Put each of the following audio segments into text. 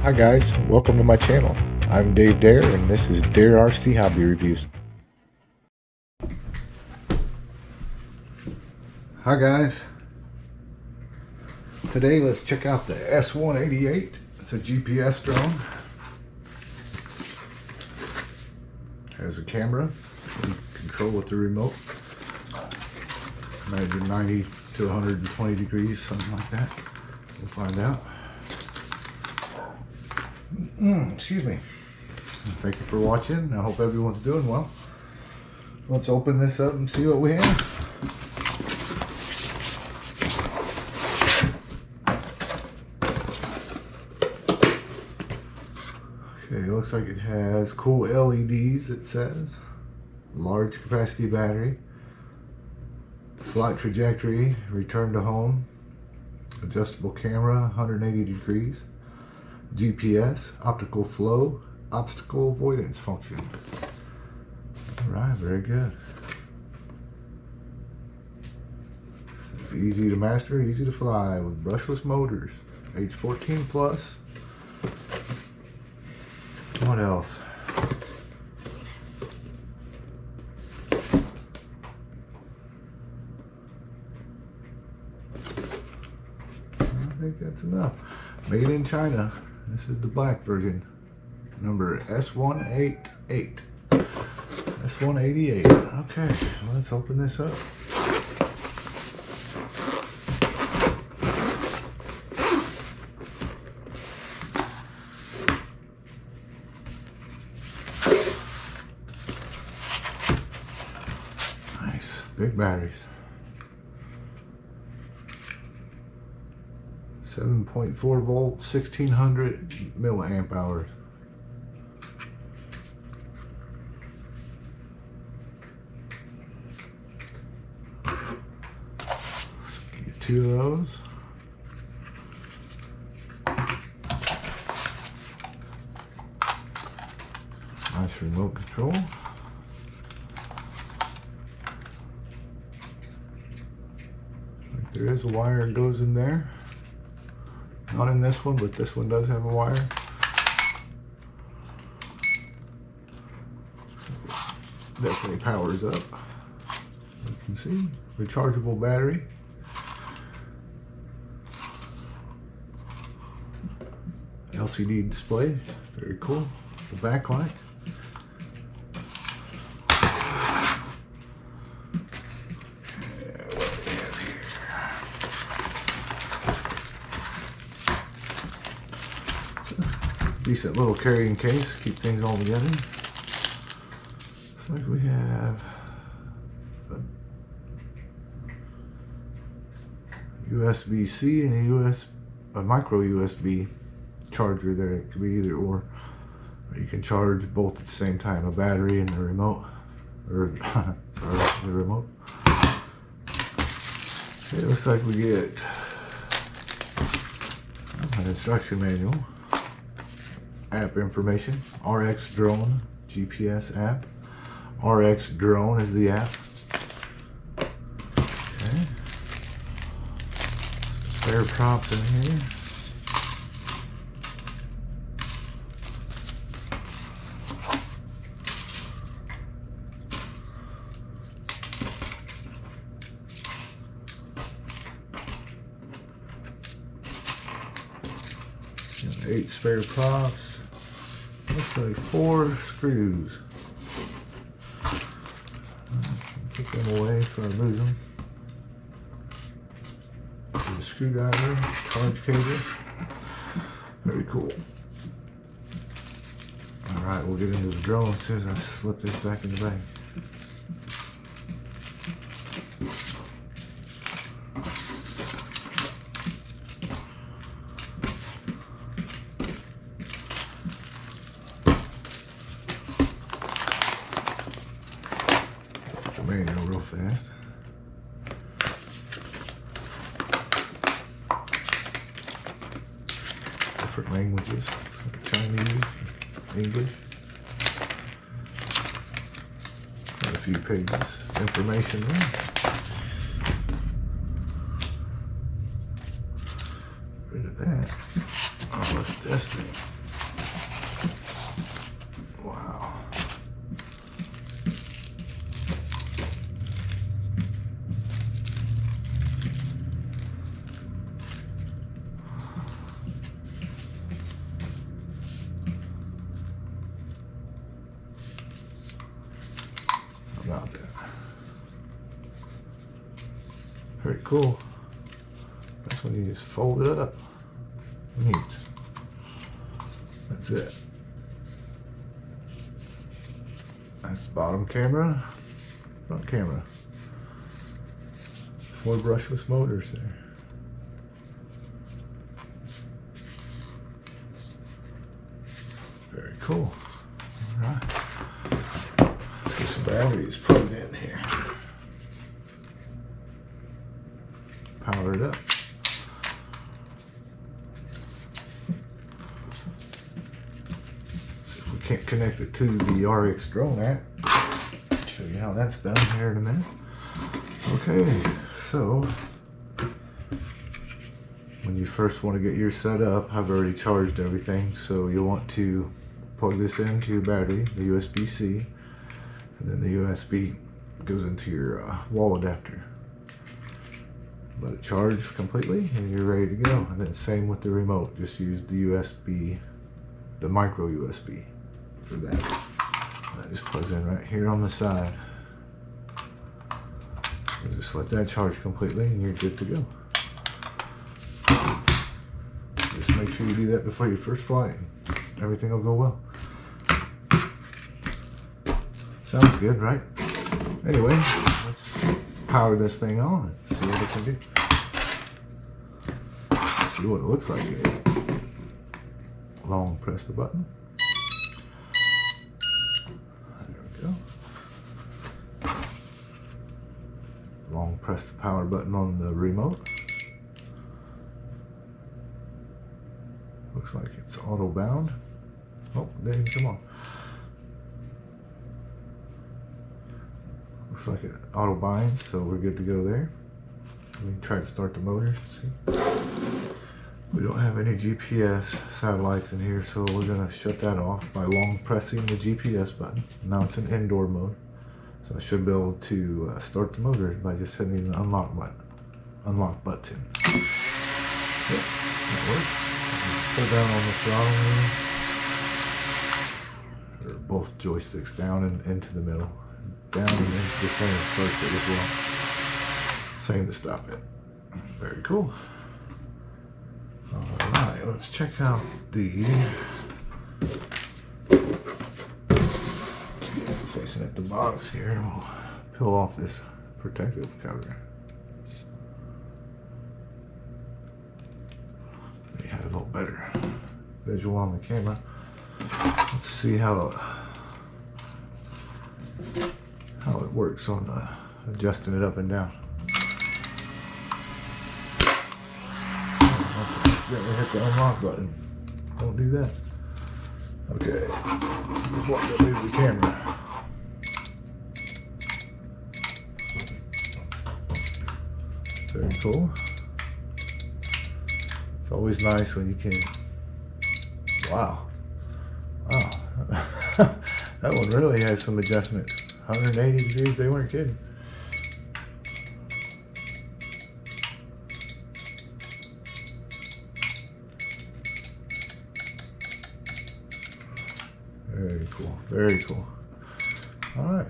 Hi guys, welcome to my channel. I'm Dave Dare and this is Dare RC Hobby Reviews. Hi guys, today let's check out the s188. It's a GPS drone. Has a camera, you control with the remote. Measure 90 to 120 degrees, something like that. We'll find out. Excuse me. Thank you for watching. I hope everyone's doing well. Let's open this up and see what we have. Okay, looks like it has cool LEDs, it says. Large capacity battery. Flight trajectory, return to home. Adjustable camera, 180 degrees. GPS, optical flow, obstacle avoidance function. Alright, very good. It's easy to master, easy to fly with brushless motors. Age 14 plus. What else? I think that's enough. Made in China. This is the black version. Number s188. s188. Okay, let's open this up. Nice, big batteries. 7.4 volt, 1600 milliamp hours. Get 2 of those. Nice remote control. There is a wire that goes in there. Not in this one, but this one does have a wire. Definitely powers up. You can see, rechargeable battery. LCD display, very cool. The backlight. Decent little carrying case, keep things all together. Looks like we have a USB-C and a micro USB charger there. It could be either or. You can charge both at the same time, a battery and the remote. Or sorry, the remote. It looks like we get an instruction manual. App information, RX Drone GPS app. RX Drone is the app. Okay. Some spare props in here. Got 8 spare props. Looks like 4 screws. Put them away so I lose them. The screwdriver, charge cable. Very cool. Alright, we'll get into the drone as soon as I slip this back in the bag. Manual real fast. Different languages, Chinese, English. Got a few pages, information there. Rid of that. Oh, look at this thing. cool. That's when you just fold it up. Neat. That's it. That's the bottom camera, front camera. 4 brushless motors there. Very cool. All right. Let's get some batteries plugged in here. Power it up. See if we can't connect it to the RX drone app. Show you how that's done here in a minute. Okay, so when you first want to get yours set up, I've already charged everything, so you'll want to plug this into your battery, the USB-C, and then the USB goes into your wall adapter. Let it charge completely and you're ready to go. And then same with the remote, just use the USB, the micro USB for that. That just plugs in right here on the side. So just let that charge completely and you're good to go. Just make sure you do that before your first flight. Everything will go well. Sounds good, right? Anyway, let's power this thing on and see what it can do. See what it looks like. Long press the button. There we go. Long press the power button on the remote. Looks like it's auto bound. Oh, it didn't come on. Looks like it auto binds, so we're good to go there. We can try to start the motor. See, we don't have any GPS satellites in here, so we're gonna shut that off by long pressing the GPS button. Now it's in indoor mode, so I should be able to start the motor by just hitting the unlock button. Unlock button. Yep, that works. Put down on the throttle, or both joysticks down and into the middle. Down and into the center starts it as well. Same to stop it. Very cool. Alright, let's check out the facing at the box here. We'll peel off this protective cover. You had a little better visual on the camera. Let's see how it works on adjusting it up and down. Accidentally hit the unlock button. Don't do that. Okay, just want to move the camera. Very cool. It's always nice when you can. Wow. Wow. That one really has some adjustments. 180 degrees, they weren't kidding. Very cool, very cool. Alright.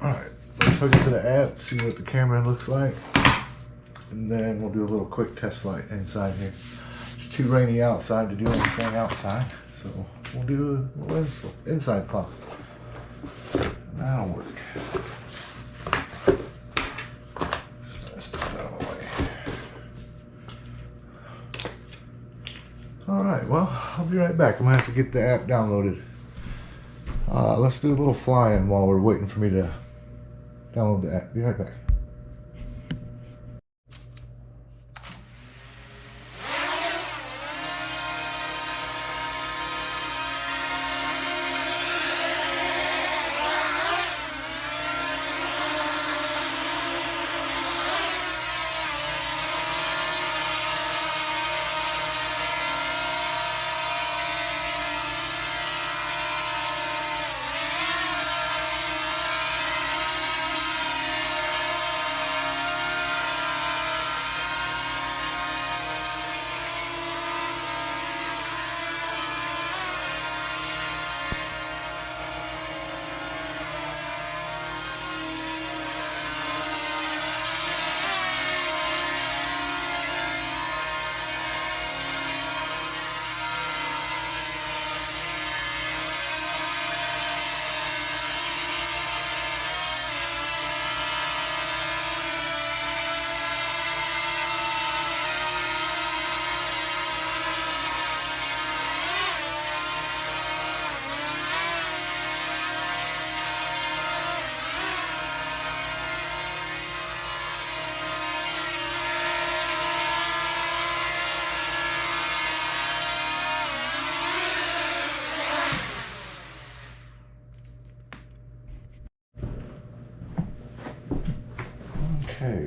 Alright, let's hook it to the app, see what the camera looks like. And then we'll do a little quick test flight inside here. It's too rainy outside to do anything outside, so we'll do a little inside flight. That'll work. Alright, well, I'll be right back. I'm going to have to get the app downloaded. Let's do a little flying while we're waiting for me to download the app. Be right back.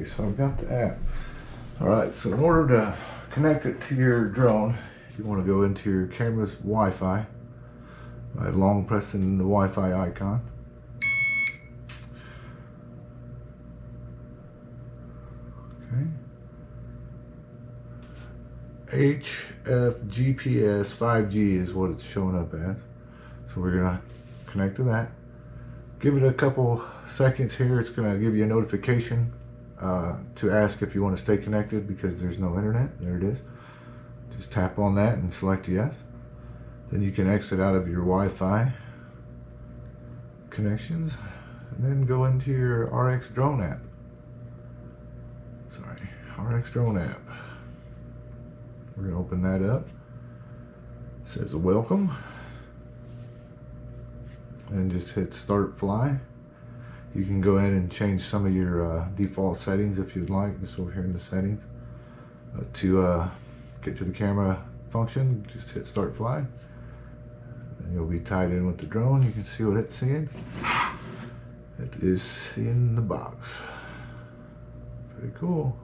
so I've got the app. Alright, so in order to connect it to your drone, you want to go into your camera's Wi-Fi by long pressing the Wi-Fi icon. Okay. HFGPS 5G is what it's showing up as. So we're going to connect to that. Give it a couple seconds here. It's going to give you a notification to ask if you want to stay connected because there's no internet. There it is. Just tap on that and select yes. Then you can exit out of your Wi-Fi connections and then go into your RX drone app. Sorry, RX drone app. We're going to open that up. It says welcome. And just hit start fly. You can go ahead and change some of your default settings if you'd like, just over here in the settings. To get to the camera function, just hit start fly. And you'll be tied in with the drone. You can see what it's seeing. It is seeing the box. Pretty cool.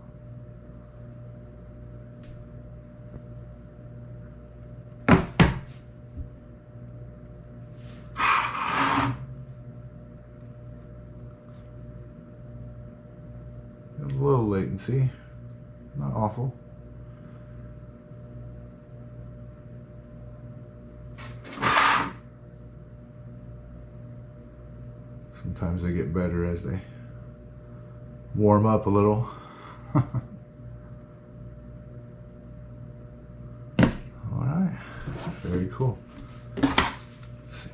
A little latency, not awful. Sometimes they get better as they warm up a little. Alright, very cool. Let's see.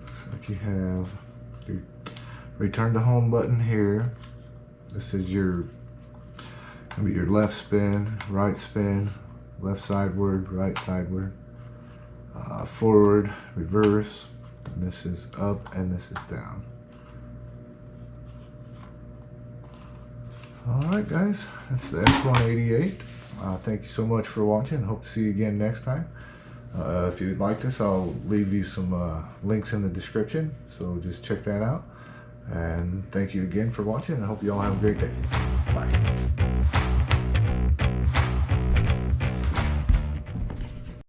Looks like you have your return to home button here. This is your left spin, right spin, left sideward, right sideward, forward, reverse, and this is up and this is down. Alright guys, that's the s188. Thank you so much for watching. Hope to see you again next time. If you'd like this, I'll leave you some links in the description, so just check that out. And thank you again for watching. I hope you all have a great day. Bye.